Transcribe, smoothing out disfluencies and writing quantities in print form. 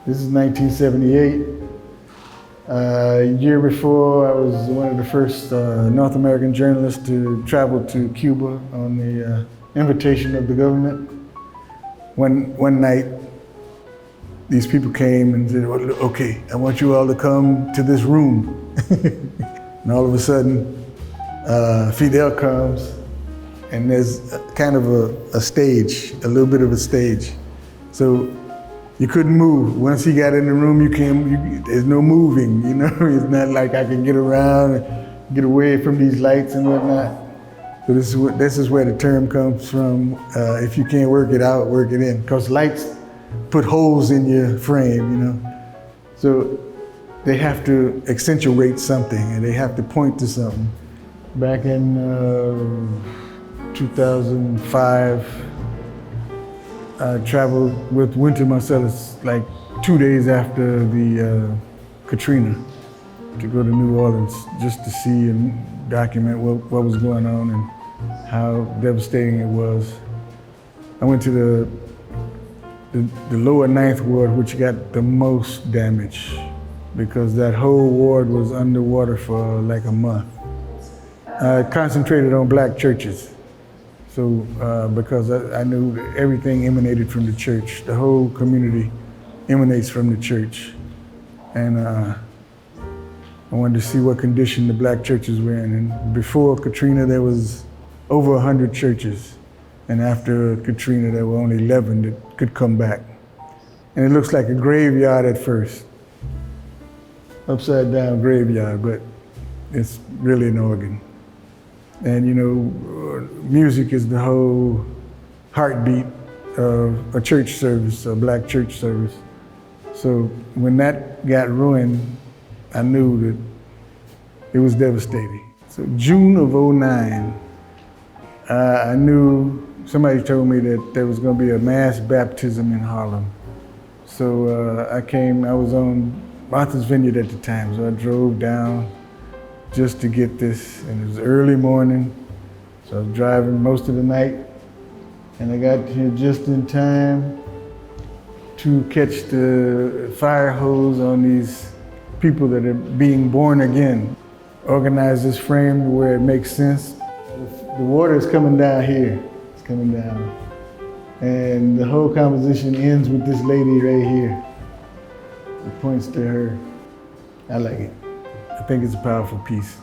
This is 1978. A year before, I was one of the first North American journalists to travel to Cuba on the invitation of the government. One night, these people came and said, well, okay, I want you all to come to this room. And all of a sudden, Fidel comes, and there's kind of a stage, a little bit of a stage. So you couldn't move. Once he got in the room, there's no moving, you know? It's not like I can get around and get away from these lights and whatnot. So this is where the term comes from. If you can't work it out, work it in. Because lights put holes in your frame, you know? So they have to accentuate something and they have to point to something. Back in 2005, I traveled with Wynton Marsalis like 2 days after the Katrina to go to New Orleans just to see and document what was going on and how devastating it was. I went to the lower ninth ward, which got the most damage because that whole ward was underwater for like a month. I concentrated on black churches. So, because I knew that everything emanated from the church. The whole community emanates from the church. And I wanted to see what condition the black churches were in. And before Katrina, there was over 100 churches. And after Katrina, there were only 11 that could come back. And it looks like a graveyard at first. Upside down graveyard, but it's really an organ. And you know, music is the whole heartbeat of a church service, a black church service. So when that got ruined, I knew that it was devastating. So June of '09, I knew, somebody told me that there was gonna be a mass baptism in Harlem. So I was on Martha's Vineyard at the time, so I drove down just to get this, and it was early morning, so I was driving most of the night, and I got here just in time to catch the fire hose on these people that are being born again. Organize this frame where it makes sense. The water is coming down here, it's coming down. And the whole composition ends with this lady right here. It points to her. I like it. I think it's a powerful piece.